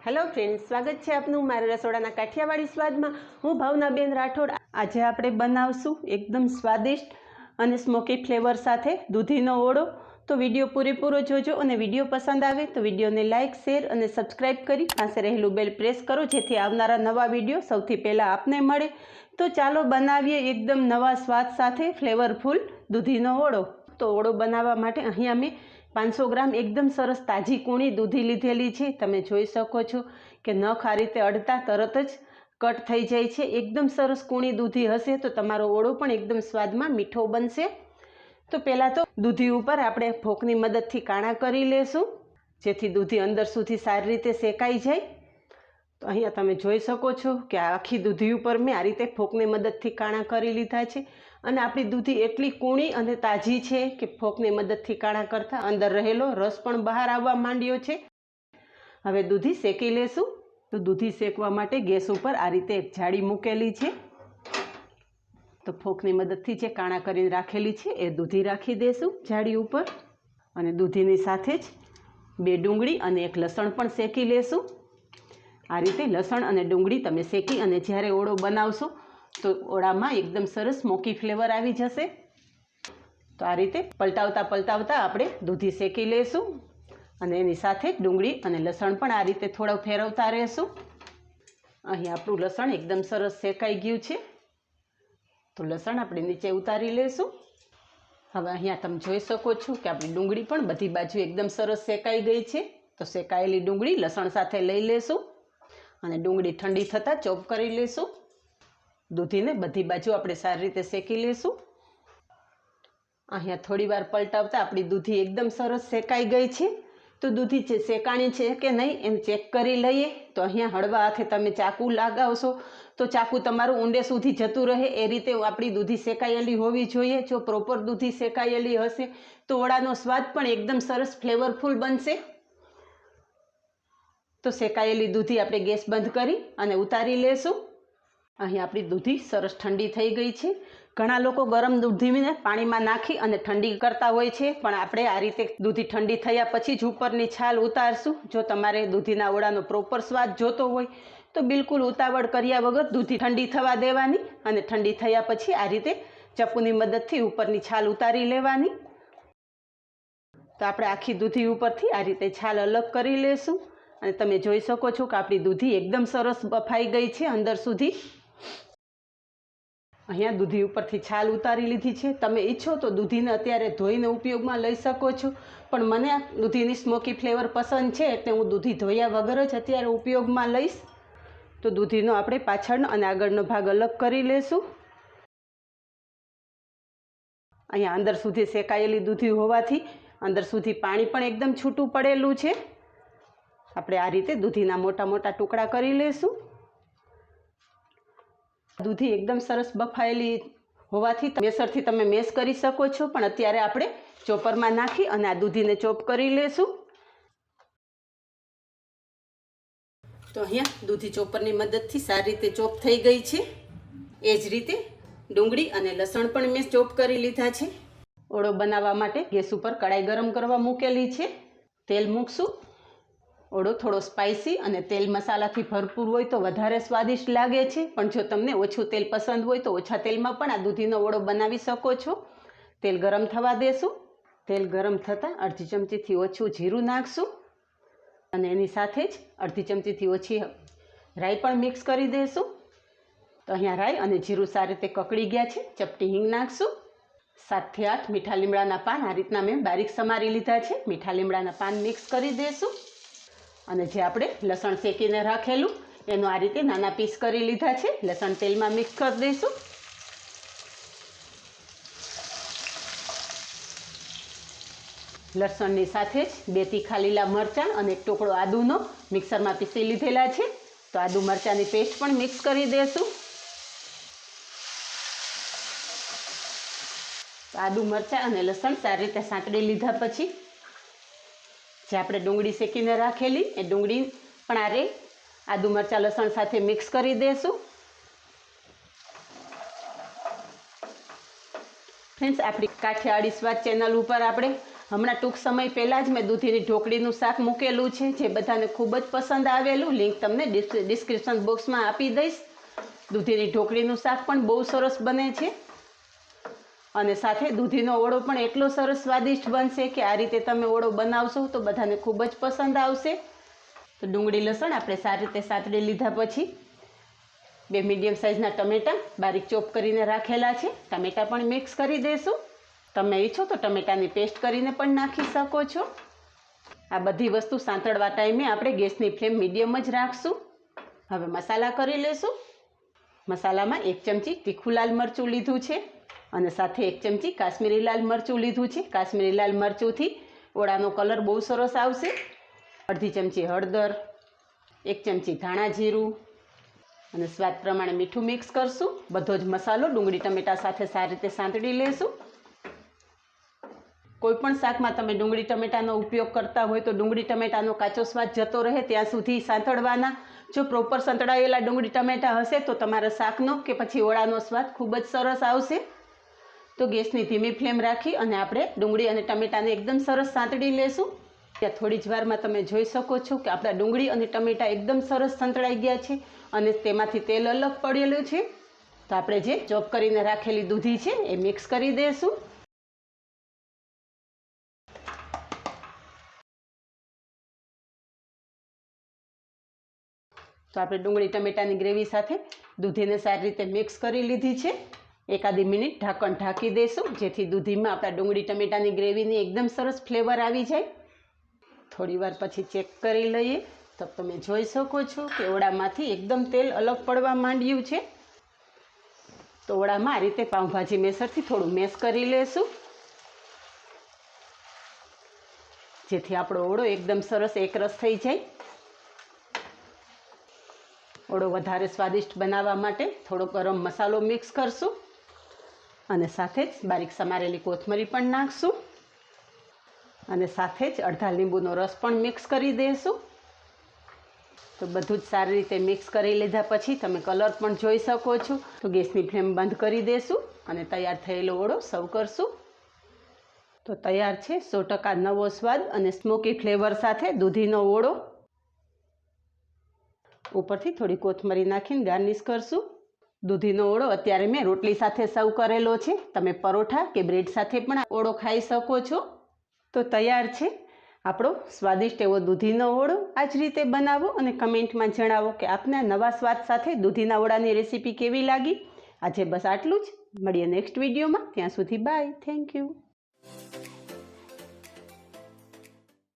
Hello friends, સ્વાગત છે આપનું મારા રસોડાના કાઠિયાવાડી સ્વાદમાં। હું ભાવનાબેન રાઠોડ। આજે આપણે બનાવશું એકદમ સ્વાદિષ્ટ અને સ્મોકી ફ્લેવર સાથે દૂધીનો ઓળો। તો વિડીયો પૂરેપૂરો જોજો અને વિડીયો પસંદ આવે તો વિડીયોને લાઇક, શેર અને સબસ્ક્રાઈબ કરી પાસે રહેલું બેલ પ્રેસ કરો, જેથી આવનારા નવા વિડીયો સૌથી પહેલાં આપને મળે। તો ચાલો બનાવીએ એકદમ નવા સ્વાદ સાથે ફ્લેવરફુલ દૂધીનો ઓળો। તો ઓળો બનાવવા માટે અહીંયા મેં 500 ગ્રામ એકદમ સરસ તાજી કૂણી દૂધી લીધેલી છે। તમે જોઈ શકો છો કે નખ આ રીતે અડતા તરત જ કટ થઈ જાય છે। એકદમ સરસ કૂણી દૂધી હશે તો તમારો ઓળો પણ એકદમ સ્વાદમાં મીઠો બનશે। તો પહેલાં તો દૂધી ઉપર આપણે ફોકની મદદથી કાણા કરી લેશું, જેથી દૂધી અંદર સુધી સારી રીતે શેકાઈ જાય। તો અહીંયા તમે જોઈ શકો છો કે આખી દૂધી ઉપર મેં આ રીતે ફોકની મદદથી કાણા કરી લીધા છે અને આપણી દૂધી એટલી કૂણી અને તાજી છે કે ફોકની મદદથી કાણા કરતાં અંદર રહેલો રસ પણ બહાર આવવા માંડ્યો છે। હવે દૂધી શેકી લેશું। તો દૂધી શેકવા માટે ગેસ ઉપર આ રીતે એક જાળી મૂકેલી છે। તો ફોકની મદદથી જે કાણા કરીને રાખેલી છે એ દૂધી રાખી દેશું જાળી ઉપર, અને દૂધીની સાથે જ 2 ડુંગળી અને 1 લસણ પણ શેકી લેશું। આ રીતે લસણ અને ડુંગળી તમે શેકી અને જ્યારે ઓળો બનાવશો તો ઓળામાં એકદમ સરસ સ્મોકી ફ્લેવર આવી જશે। તો આ રીતે પલટાવતા આપણે દૂધી શેકી લેશું અને એની સાથે ડુંગળી અને લસણ પણ આ રીતે થોડું ફેરવતા રહેશું। અહીં આપણું લસણ એકદમ સરસ શેકાઈ ગયું છે, તો લસણ આપણે નીચે ઉતારી લેશું। હવે અહીંયા તમે જોઈ શકો છો કે આપણી ડુંગળી પણ બધી બાજુ એકદમ સરસ શેકાઈ ગઈ છે। તો શેકાયેલી ડુંગળી લસણ સાથે લઈ લેશું અને ડુંગળી ઠંડી થતાં ચોપ કરી લેશું। દૂધીને બધી બાજુ આપણે સારી રીતે શેકી લેશું। અહીંયા થોડી વાર પલટાવતા આપણી દૂધી એકદમ સરસ શેકાઈ ગઈ છે। તો દૂધી છે શેકાણી છે કે નહીં એમ ચેક કરી લઈએ। તો અહીંયા હળવા હાથે તમે ચાકુ લગાવશો તો ચાકુ તમારું ઊંડે સુધી જતું રહે એ રીતે આપણી દૂધી શેકાયેલી હોવી જોઈએ। જો પ્રોપર દૂધી શેકાયેલી હશે તો ઓળાનો સ્વાદ પણ એકદમ સરસ ફ્લેવરફુલ બનશે। તો શેકાયેલી દૂધી આપણે ગેસ બંધ કરી અને ઉતારી લેશું। અહીં આપણી દૂધી સરસ ઠંડી થઈ ગઈ છે। ઘણા લોકો ગરમ દૂધીને પાણીમાં નાખી અને ઠંડી કરતા હોય છે, પણ આપણે આ રીતે દૂધી ઠંડી થયા પછી જ ઉપરની છાલ ઉતારશું। જો તમારે દૂધીના ઓળાનો પ્રોપર સ્વાદ જોતો હોય તો બિલકુલ ઉતાવળ કર્યા વગર દૂધી ઠંડી થવા દેવાની અને ઠંડી થયા પછી આ રીતે ચપ્પુની મદદથી ઉપરની છાલ ઉતારી લેવાની। તો આપણે આખી દૂધી ઉપરથી આ રીતે છાલ અલગ કરી લેશું અને તમે જોઈ શકો છો કે આપણી દૂધી એકદમ સરસ બફાઈ ગઈ છે અંદર સુધી। અહીંયા દૂધી ઉપરથી છાલ ઉતારી લીધી છે। તમે ઈચ્છો તો દૂધીને અત્યારે ધોઈને ઉપયોગમાં લઈ શકો છો, પણ મને આ દૂધીની સ્મોકી ફ્લેવર પસંદ છે એટલે હું દૂધી ધોયા વગર જ અત્યારે ઉપયોગમાં લઈશ। તો દૂધીનો આપણે પાછળનો અને આગળનો ભાગ અલગ કરી લેશું। અહીંયા અંદર સુધી શેકાયેલી દૂધી હોવાથી અંદર સુધી પાણી પણ એકદમ છૂટું પડેલું છે। આપણે આ રીતે દૂધીના મોટા મોટા ટુકડા કરી લેશું। દૂધી એકદમ સરસ બફાયેલી હોવાથી મેસરથી તમે મેશ કરી શકો છો, પણ અત્યારે આપણે ચોપરમાં નાખી અને આ દૂધીને ચોપ કરી લેશું। તો અહીંયા દૂધી ચોપરની મદદથી સારી રીતે ચોપ થઈ ગઈ છે। એ જ રીતે ડુંગળી અને લસણ પણ મેં ચોપ કરી લીધા છે। ઓળો બનાવવા માટે ગેસ ઉપર કડાઈ ગરમ કરવા મૂકેલી છે। તેલ મૂકશું। ઓળો થોડો સ્પાઇસી અને તેલ મસાલાથી ભરપૂર હોય તો વધારે સ્વાદિષ્ટ લાગે છે, પણ જો તમને ઓછું તેલ પસંદ હોય તો ઓછા તેલમાં પણ આ દૂધીનો ઓળો બનાવી શકો છો। તેલ ગરમ થવા દેશું। તેલ ગરમ થતાં અડધી ચમચીથી ઓછું જીરું નાખશું અને એની સાથે જ અડધી ચમચીથી ઓછી રાઈ પણ મિક્સ કરી દઈશું। તો અહીંયા રાઈ અને જીરું સારી રીતે કકડી ગયા છે। ચપટી હિંગ નાખશું। 7 થી 8 મીઠા લીમડાના પાન આ રીતના મેં બારીક સમારી લીધા છે। મીઠા લીમડાના પાન મિક્સ કરી દઈશું અને જે આપણે લસણ શેકીને રાખેલું એનું આ રીતે નાના પીસ કરી લીધા છે। લસણ તેલમાં મિક્સ કરી દઈશું। લસણની સાથે જ 2 તીખા લીલા મરચાં અને 1 ટુકડો આદુનો મિક્સરમાં પીસી લીધેલા છે। તો આદુ મરચાંની પેસ્ટ પણ મિક્સ કરી દઈશું। આદુ મરચાં અને લસણ સારી રીતે સાંતળી લીધા પછી જે આપણે ડુંગળી શેકીને રાખેલી એ ડુંગળી પણ આદુ મરચાં લસણ સાથે મિક્સ કરી દઈશું। ફ્રેન્ડ્સ, આપણી કાઠિયાવાડી સ્વાદ ચેનલ ઉપર આપણે હમણાં ટૂંક સમય પહેલાં જ મેં દૂધીની ઢોકળીનું શાક મૂકેલું છે, જે બધાને ખૂબ જ પસંદ આવેલું. લિંક તમને ડિસ્ક્રિપ્શન બોક્સમાં આપી દઈશ. દૂધીની ઢોકળીનું શાક પણ બહુ સરસ બને છે અને સાથે દૂધીનો ઓળો પણ એટલો સરસ સ્વાદિષ્ટ બનશે કે આ રીતે તમે ઓળો બનાવશો તો બધાને ખૂબ જ પસંદ આવશે. તો ડુંગળી લસણ આપણે સારી રીતે સાતળી લીધા પછી 2 મીડિયમ સાઇઝના ટમેટાં બારીક ચોપ કરીને રાખેલા છે. ટમેટાં પણ મિક્સ કરી દઈશું. તમે ઈચ્છો તો ટમેટાની પેસ્ટ કરીને પણ નાખી શકો છો. આ બધી વસ્તુ સાંતળવા ટાઈમે આપણે ગેસની ફ્લેમ મીડિયમ જ રાખશું. હવે મસાલા કરી લેશું. મસાલામાં 1 ચમચી તીખું લાલ મરચું લીધું છે અને સાથે 1 ચમચી કાશ્મીરી લાલ મરચું લીધું છે. કાશ્મીરી લાલ મરચુંથી ઓળાનો કલર બહુ સરસ આવશે. અડધી ચમચી હળદર, 1 ચમચી ધાણા જીરું અને સ્વાદ પ્રમાણે મીઠું મિક્સ કરશું. બધો જ મસાલો ડુંગળી ટમેટા સાથે સારી રીતે સાંતળી લેશું. કોઈપણ શાકમાં તમે ડુંગળી ટમેટાનો ઉપયોગ કરતા હોય તો ડુંગળી ટમેટાનો કાચો સ્વાદ જતો રહે ત્યાં સુધી સાંતળવાના. જો પ્રોપર સંતળાયેલા ડુંગળી ટમેટા હશે તો તમારા શાકનો કે પછી ઓળાનો સ્વાદ ખૂબ જ સરસ આવશે. તો ગેસની ધીમી ફ્લેમ રાખી અને આપણે ડુંગળી અને ટમેટાને એકદમ સરસ સાંતળી લેશું. ત્યાં થોડી જ વારમાં તમે જોઈ શકો છો કે આપણા ડુંગળી અને ટમેટા એકદમ સરસ સંતળાઈ ગયા છે અને તેમાંથી તેલ અલગ પડેલું છે. તો આપણે જે ચોપ કરીને રાખેલી દૂધી છે એ મિક્સ કરી દઈશું. તો આપણે ડુંગળી ટમેટાની ગ્રેવી સાથે દૂધીને સારી રીતે મિક્સ કરી લીધી છે. એકાદી મિનિટ ઢાંકણ ઢાંકી દઈશું જેથી દૂધીમાં આપણા ડુંગળી ટમેટાની ગ્રેવીની એકદમ સરસ ફ્લેવર આવી જાય. થોડી વાર પછી ચેક કરી લઈએ તો તમે જોઈ શકો છો કે ઓળામાંથી એકદમ તેલ અલગ પડવા માંડ્યું છે. તો ઓળામાં આ રીતે પાઉંભાજી મેસરથી થોડું મેશ કરી લેશું જેથી આપણો ઓળો એકદમ સરસ એકરસ થઈ જાય. ઓળો વધારે સ્વાદિષ્ટ બનાવવા માટે થોડો ગરમ મસાલો મિક્સ કરશું અને સાથે જ બારીક સમારેલી કોથમરી પણ નાખશું અને સાથે જ અડધા લીંબુનો રસ પણ મિક્સ કરી દઈશું. તો બધું જ સારી રીતે મિક્સ કરી લીધા પછી તમે કલર પણ જોઈ શકો છો. તો ગેસની ફ્લેમ બંધ કરી દઈશું અને તૈયાર થયેલો ઓળો સર્વ કરશું. તો તૈયાર છે 100% નવો સ્વાદ અને સ્મોકી ફ્લેવર સાથે દૂધીનો ઓળો. ઉપરથી થોડી કોથમરી નાખીને ગાર્નિશ કરશું. દૂધીનો ઓળો અત્યારે મેં રોટલી સાથે સર્વ કરેલો છે. તમે પરોઠા કે બ્રેડ સાથે પણ ઓળો ખાઈ શકો છો. તો તૈયાર છે આપણો સ્વાદિષ્ટ એવો દૂધીનો ઓળો. આ જ રીતે બનાવો અને કમેન્ટમાં જણાવો કે આપને નવા સ્વાદ સાથે દૂધીના ઓળાની રેસીપી કેવી લાગી. આજે બસ આટલું જ. મળીએ નેક્સ્ટ વિડીયોમાં. ત્યાં સુધી બાય. Thank you.